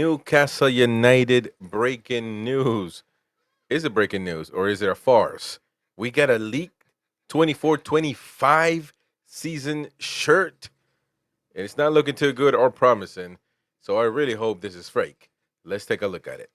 Newcastle United breaking news. Is it breaking news or is it a farce? We got a leaked 24-25 season shirt, and it's not looking too good or promising. So I really hope this is fake. Let's take a look at it.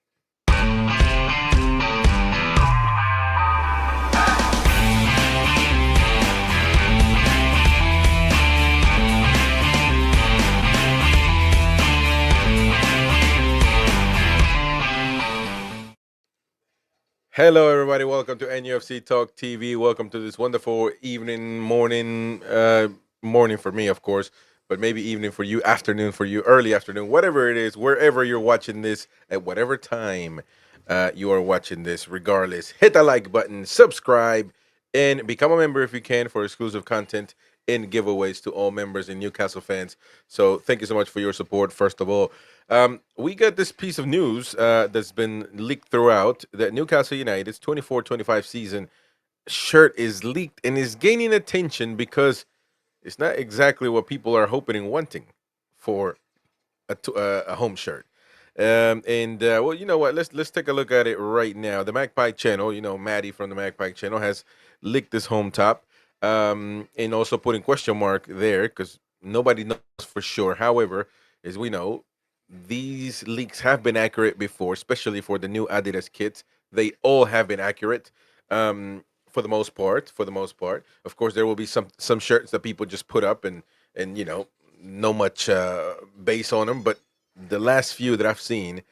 Hello, everybody. Welcome to NUFC Talk TV. Welcome to this wonderful evening, morning for me, of course, but maybe evening for you, afternoon for you, early afternoon, whatever it is, wherever you're watching this, at whatever time you are watching this. Regardless, hit the like button, subscribe, and become a member if you can for exclusive content and giveaways to all members and Newcastle fans. So thank you so much for your support, first of all. We got this piece of news that's been leaked throughout that Newcastle United's 24-25 season shirt is leaked and is gaining attention because it's not exactly what people are hoping and wanting for a home shirt. Well, you know what? Let's take a look at it right now. The Magpie Channel, Maddie from the Magpie Channel has leaked this home top, and also putting question mark there because nobody knows for sure. However, as we know, these leaks have been accurate before, especially for the new Adidas kits. They all have been accurate. For the most part. Of course, there will be some shirts that people just put up and no much base on them. But the last few that I've seen,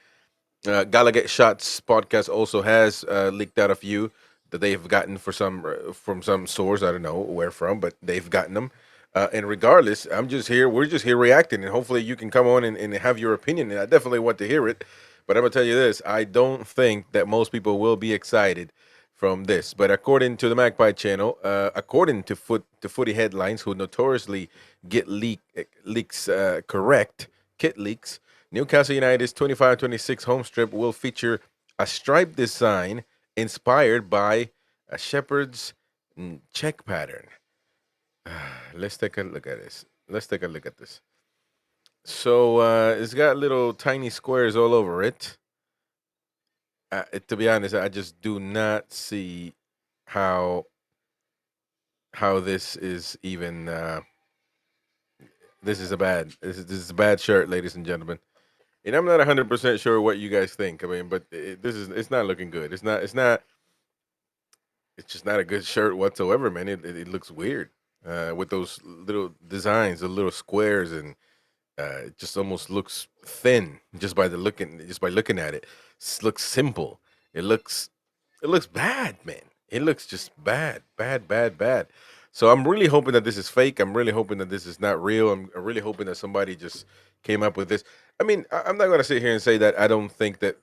Gallagher Shots podcast also has leaked out a few that they've gotten from some source. I don't know where from, but they've gotten them. And regardless, I'm just here. We're just here reacting, and hopefully you can come on and have your opinion. And I definitely want to hear it. But I'm gonna tell you this: I don't think that most people will be excited from this. But according to the Magpie Channel, according to Footy Headlines, who notoriously get leaks correct, kit leaks, Newcastle United's 25-26 home strip will feature a striped design inspired by a shepherd's check pattern. Let's take a look at this. So it's got little tiny squares all over it. To be honest, I just do not see how this is even. This is a bad shirt, ladies and gentlemen. And I'm not 100% sure what you guys think. I mean, but it's not looking good. It's just not a good shirt whatsoever, man. It looks weird with those little designs, the little squares, and it just almost looks thin just by looking at it. It looks simple. It looks bad, man. It looks just bad, bad, bad, bad. So I'm really hoping that this is fake. I'm really hoping that this is not real. I'm really hoping that somebody just came up with this. I mean, I'm not going to sit here and say that I don't think that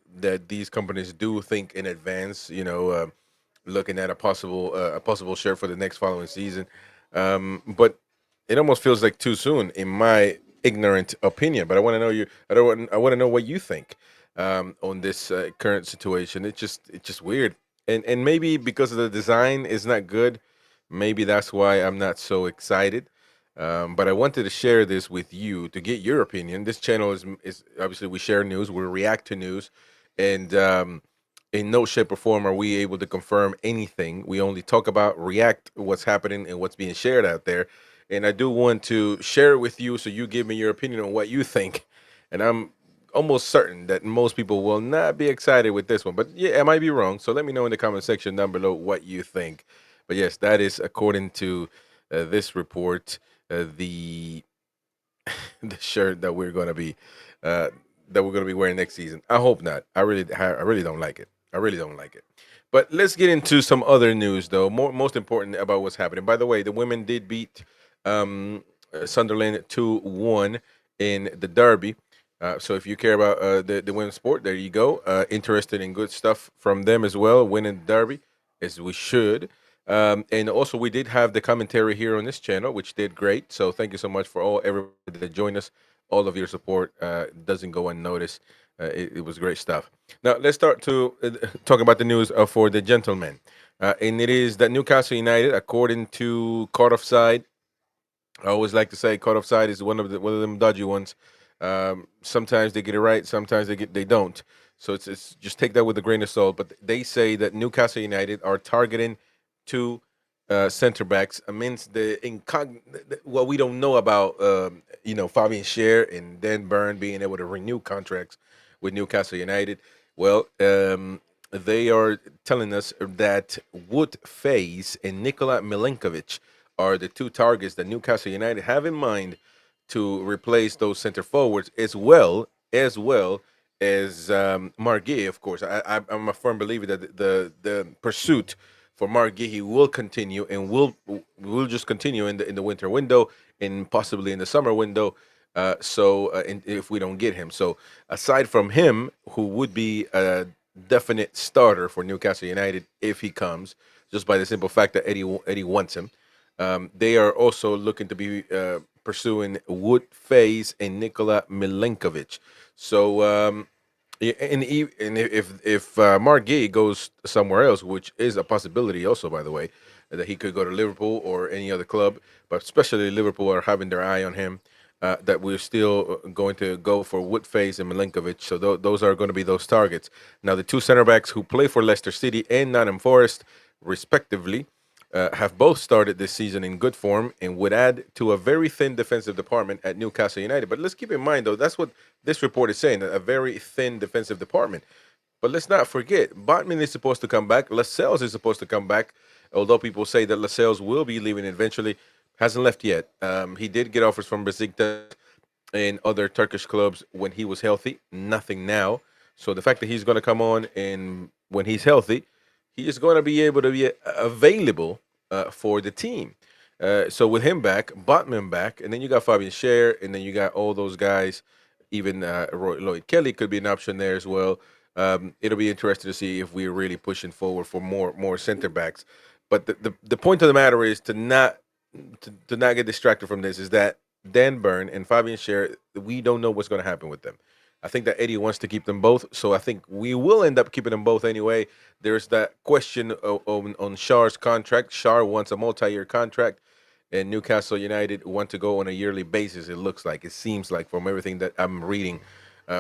these companies do think in advance. Looking at a possible shirt for the next following season, but it almost feels like too soon, in my ignorant opinion. But I want to know you. I want to know what you think on this current situation. It's just weird, and maybe because of the design is not good, maybe that's why I'm not so excited. But I wanted to share this with you to get your opinion. This channel is obviously, we share news, we react to news, and in no shape or form are we able to confirm anything. We only talk about, react what's happening and what's being shared out there. And I do want to share it with you so you give me your opinion on what you think. And I'm almost certain that most people will not be excited with this one. But yeah, I might be wrong. So let me know in the comment section down below what you think. But yes, that is according to this report, the the shirt that we're gonna be wearing next season. I hope not. I really don't like it. I really don't like it. But let's get into some other news, though. Most important about what's happening. By the way, the women did beat Sunderland 2-1 in the derby. So if you care about the women's sport, there you go. Interested in good stuff from them as well, winning the derby, as we should. And also, we did have the commentary here on this channel, which did great. So thank you so much for everybody that joined us. All of your support doesn't go unnoticed. It was great stuff. Now, let's start to talk about the news for the gentlemen. And it is that Newcastle United, according to CaughtOffside, I always like to say CaughtOffside is one of them dodgy ones. Sometimes they get it right, sometimes they don't. So it's just take that with a grain of salt. But they say that Newcastle United are targeting two center backs amidst what we don't know about Fabian Schär and Dan Burn being able to renew contracts with Newcastle United. Well, they are telling us that Wout Faes and Nikola Milenkovic are the two targets that Newcastle United have in mind to replace those center forwards, as Mark Guehi, of course. I'm a firm believer that the pursuit for Mark Guehi will continue and will just continue in the winter window and possibly in the summer window. If we don't get him, so aside from him, who would be a definite starter for Newcastle United if he comes, just by the simple fact that Eddie wants him. They are also looking to be pursuing Wout Faes and Nikola Milenkovic. So, and if Mark Gay goes somewhere else, which is a possibility, also by the way, that he could go to Liverpool or any other club, but especially Liverpool are having their eye on him. That we're still going to go for Wout Faes and Milenkovic. So those are going to be those targets. Now, the two center backs who play for Leicester City and Nottingham Forest, respectively, have both started this season in good form and would add to a very thin defensive department at Newcastle United. But let's keep in mind, though, that's what this report is saying, a very thin defensive department. But let's not forget, Botman is supposed to come back. Lascelles is supposed to come back, although people say that Lascelles will be leaving eventually. Hasn't left yet. He did get offers from Besiktas and other Turkish clubs when he was healthy. Nothing now. So the fact that he's going to come on and when he's healthy, he is going to be able to be available for the team. So with him back, Botman back, and then you got Fabian Schär, and then you got all those guys. Even Lloyd Kelly could be an option there as well. It'll be interesting to see if we're really pushing forward for more center backs. But the point of the matter is to not get distracted from this is that Dan Burn and Fabian Schär, we don't know what's going to happen with them. I think that Eddie wants to keep them both, so I think we will end up keeping them both anyway. There's that question on Schar's contract. Schar wants a multi-year contract, and Newcastle United want to go on a yearly basis. It seems like from everything that I'm reading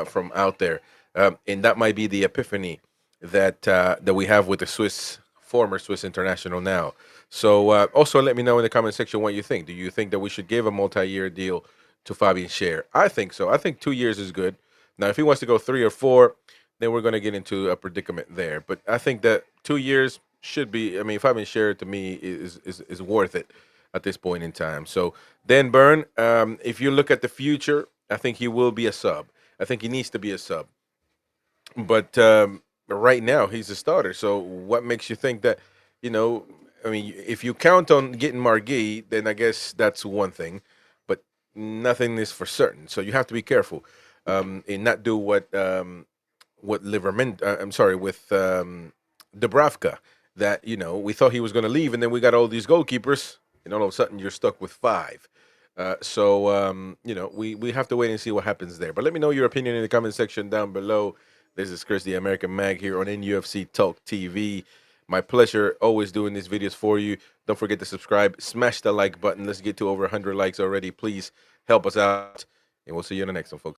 from out there, and that might be the epiphany that we have with the former Swiss international now. So also let me know in the comment section what you think. Do you think that we should give a multi-year deal to Fabian Schär? I think so. I think 2 years is good. Now, if he wants to go 3 or 4, then we're going to get into a predicament there. But I think that 2 years should be. I mean, Fabian Schär to me is worth it at this point in time. So Dan Burn, if you look at the future, I think he will be a sub. I think he needs to be a sub. But right now he's a starter. So what makes you think that, you know, I mean, if you count on getting Margui, then I guess that's one thing. But nothing is for certain. So you have to be careful and not do what Liverman. I'm sorry, with Dubravka. That we thought he was going to leave, and then we got all these goalkeepers, and all of a sudden you're stuck with five. We have to wait and see what happens there. But let me know your opinion in the comment section down below. This is Chris, the American Mag, here on NUFC Talk TV. My pleasure always doing these videos for you. Don't forget to subscribe. Smash the like button. Let's get to over 100 likes already. Please help us out. And we'll see you in the next one, folks.